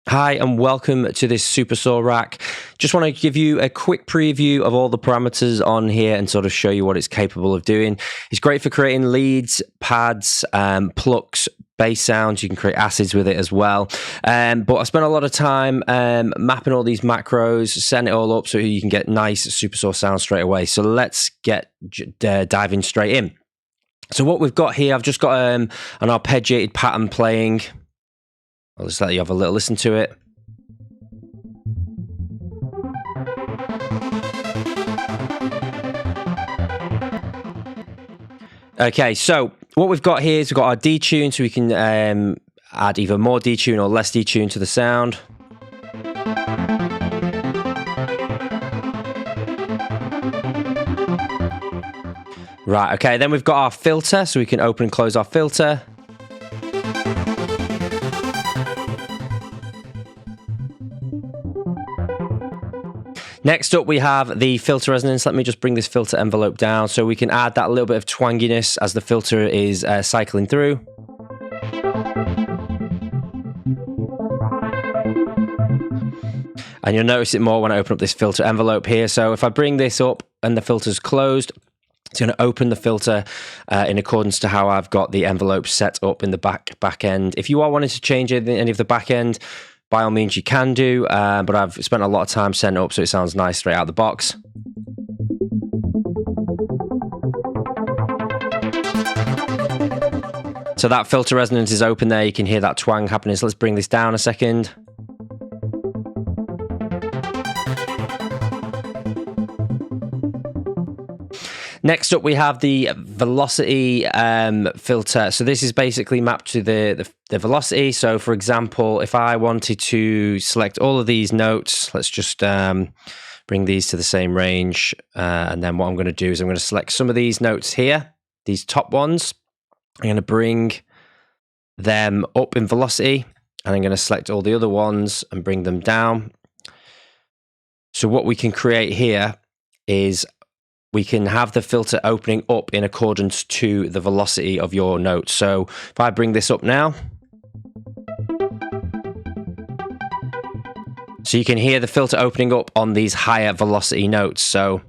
Hi and welcome to this Supersaw Rack. Just want to give you a quick preview of all the parameters on here and sort of show you what it's capable of doing. It's great for creating leads, pads, plucks, bass sounds. You can create acids with it as well. But I spent a lot of time mapping all these macros, setting it all up so you can get nice Supersaw sound straight away. So let's get diving straight in. So what we've got here, I've just got an arpeggiated pattern playing. I'll just let you have a little listen to it. Okay, so what we've got here is we've got our detune, so we can add either more detune or less detune to the sound. Right, okay, then we've got our filter, so we can open and close our filter. Next up, we have the filter resonance. Let me just bring this filter envelope down so we can add that little bit of twanginess as the filter is cycling through. And you'll notice it more when I open up this filter envelope here. So if I bring this up and the filter's closed, it's going to open the filter in accordance to how I've got the envelope set up in the back end. If you are wanting to change any of the back end, by all means you can do, but I've spent a lot of time setting it up so it sounds nice straight out of the box. So that filter resonance is open there, you can hear that twang happening. So let's bring this down a second. Next up, we have the velocity filter. So this is basically mapped to the velocity. So for example, if I wanted to select all of these notes, let's just bring these to the same range. And then what I'm going to do is I'm going to select some of these notes here, these top ones. I'm going to bring them up in velocity, and I'm going to select all the other ones and bring them down. So what we can create here is we can have the filter opening up in accordance to the velocity of your notes. So if I bring this up now, so you can hear the filter opening up on these higher velocity notes. So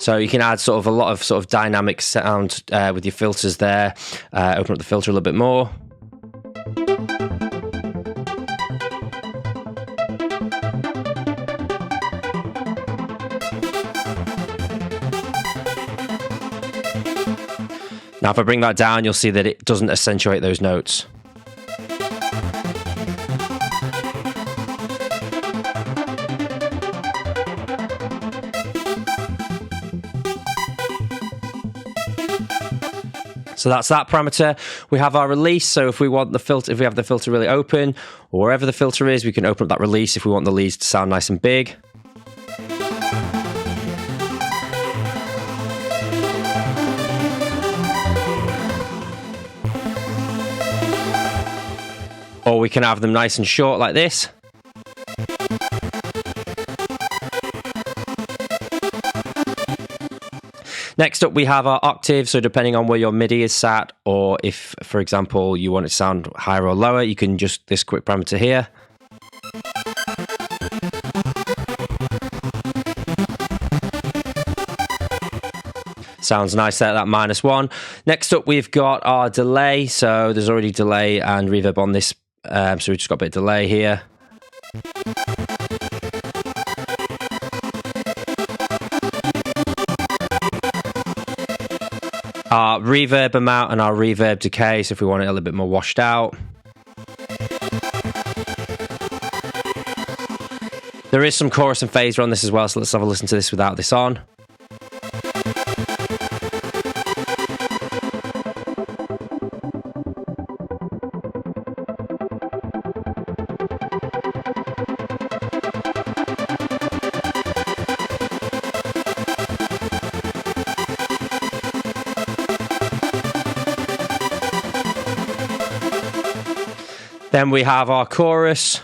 you can add sort of a lot of sort of dynamic sound with your filters there. Open up the filter a little bit more. Now, if I bring that down, you'll see that it doesn't accentuate those notes. So that's that parameter. We have our release. So if we want the filter, if we have the filter really open, or wherever the filter is, we can open up that release if we want the leads to sound nice and big. Or we can have them nice and short like this. Next up, we have our octave. So depending on where your MIDI is sat, or if, for example, you want it to sound higher or lower, you can just this quick parameter here. Sounds nice there, that -1. Next up, we've got our delay. So there's already delay and reverb on this. So we've just got a bit of delay here. Our reverb amount and our reverb decay, so if we want it a little bit more washed out. There is some chorus and phaser on this as well, so let's have a listen to this without this on. Then we have our chorus.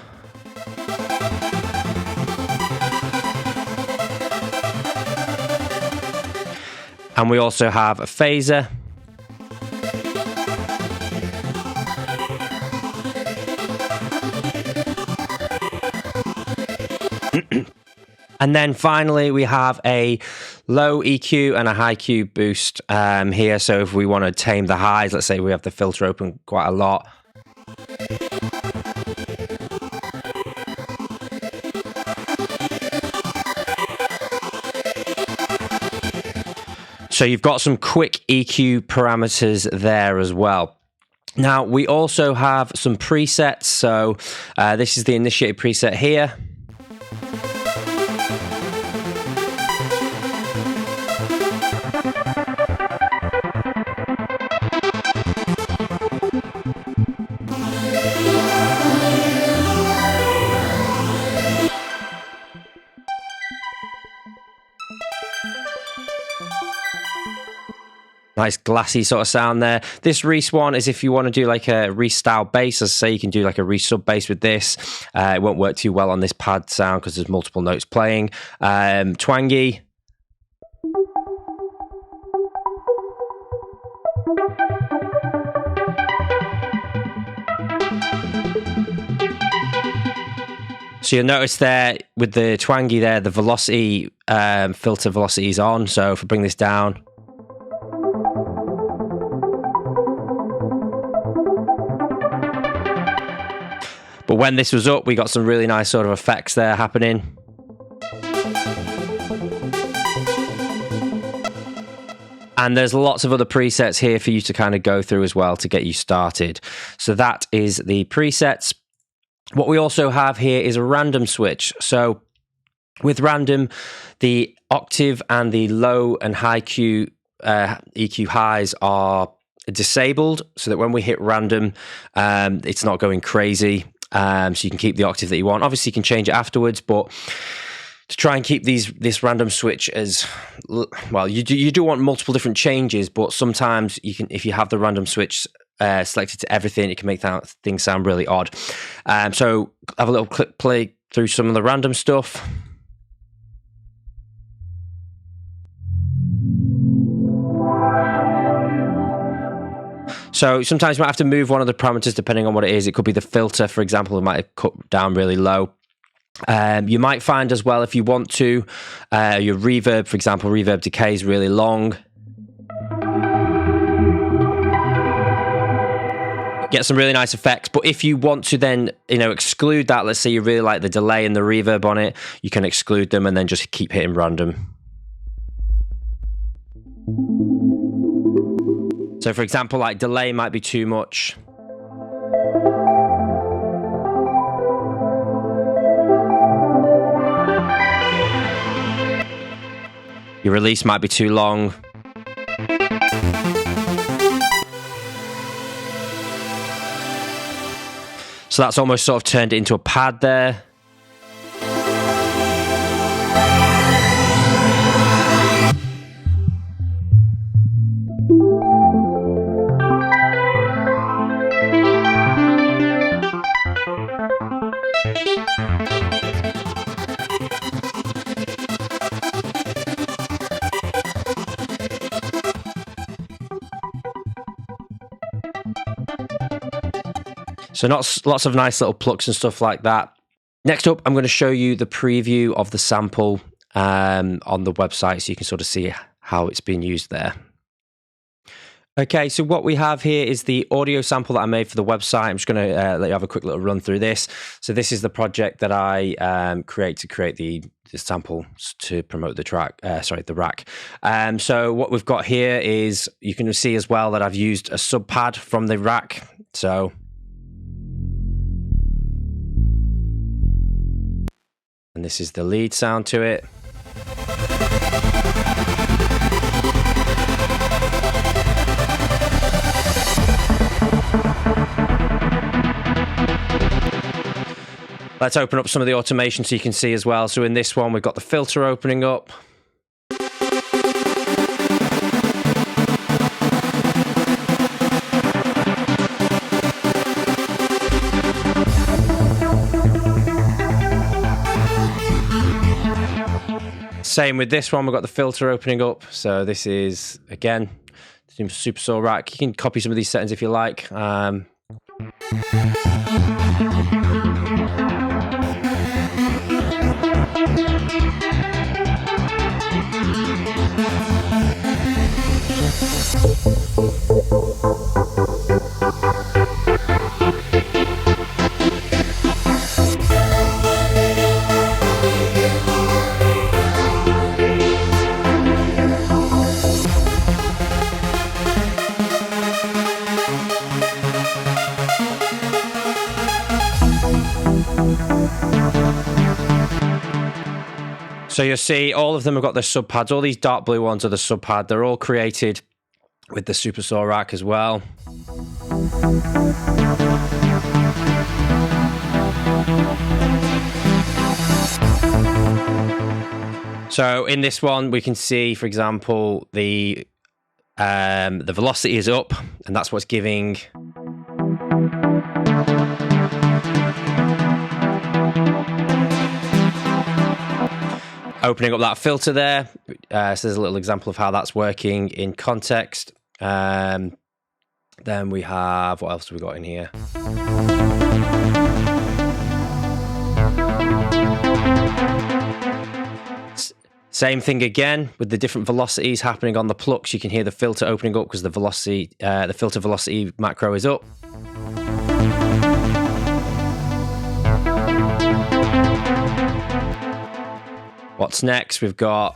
And we also have a phaser. And then finally, we have a low EQ and a high Q boost here. So if we want to tame the highs, let's say we have the filter open quite a lot. So you've got some quick EQ parameters there as well. Now, we also have some presets. So this is the initiated preset here. Nice glassy sort of sound there. This Reese one is if you want to do like a Reese style bass, as I say, you can do like a Reese sub bass with this. It won't work too well on this pad sound because there's multiple notes playing. Twangy. So you'll notice there with the twangy there, the velocity, filter velocity is on. So if I bring this down. But when this was up, we got some really nice sort of effects there happening. And there's lots of other presets here for you to kind of go through as well to get you started. So that is the presets. What we also have here is a random switch. So with random, the octave and the low and high Q EQ highs are disabled so that when we hit random, it's not going crazy. So you can keep the octave that you want. Obviously, you can change it afterwards, but to try and keep this random switch as well, you do want multiple different changes, but sometimes you can, if you have the random switch selected to everything, it can make things sound really odd. So have a little clip play through some of the random stuff. So sometimes you might have to move one of the parameters depending on what it is. It could be the filter, for example, it might have cut down really low. You might find as well, if you want to, your reverb, for example, reverb decay is really long. Get some really nice effects, but if you want to then, exclude that, let's say you really like the delay and the reverb on it, you can exclude them and then just keep hitting random. So for example, like delay might be too much. Your release might be too long. So that's almost sort of turned it into a pad there. So lots of nice little plucks and stuff like that. Next up, I'm going to show you the preview of the sample on the website so you can sort of see how it's been used there. Okay, so what we have here is the audio sample that I made for the website. I'm just going to let you have a quick little run through this. So this is the project that I create the sample to promote the track, the rack. So what we've got here is, you can see as well that I've used a sub pad from the rack. So, and this is the lead sound to it. Let's open up some of the automation so you can see as well. So in this one, we've got the filter opening up. Same with this one, we've got the filter opening up. So this is, again, the Supersaw Rack. You can copy some of these settings if you like. So you'll see all of them have got their sub pads. All these dark blue ones are the sub pad. They're all created with the Supersaw Rack as well. So in this one, we can see, for example, the velocity is up, and that's what's giving opening up that filter there. So there's a little example of how that's working in context. Then we have, what else have we got in here? Same thing again with the different velocities happening on the Plucks. You can hear the filter opening up because the velocity, the filter velocity macro is up. What's next? We've got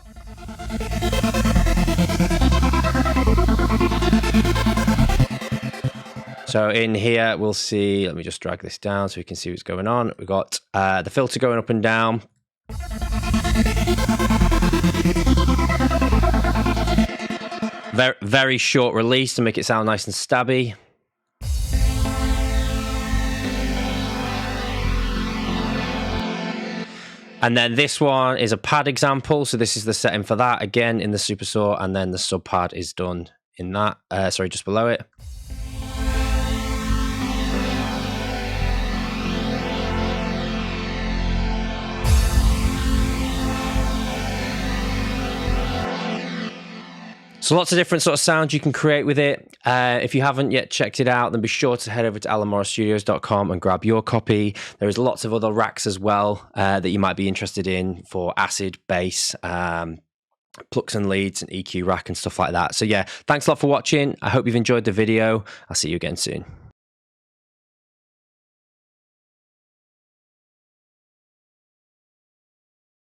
so in here we'll see, let me just drag this down so we can see what's going on. We've got the filter going up and down. Very short release to make it sound nice and stabby. And then this one is a pad example. So this is the setting for that, again, in the Supersaw, and then the sub pad is done in that, sorry, just below it. So lots of different sort of sounds you can create with it. If you haven't yet checked it out, then be sure to head over to allanmorrowstudios.com and grab your copy. There is lots of other racks as well that you might be interested in for acid, bass, plucks and leads, and EQ rack and stuff like that. So yeah, thanks a lot for watching. I hope you've enjoyed the video. I'll see you again soon.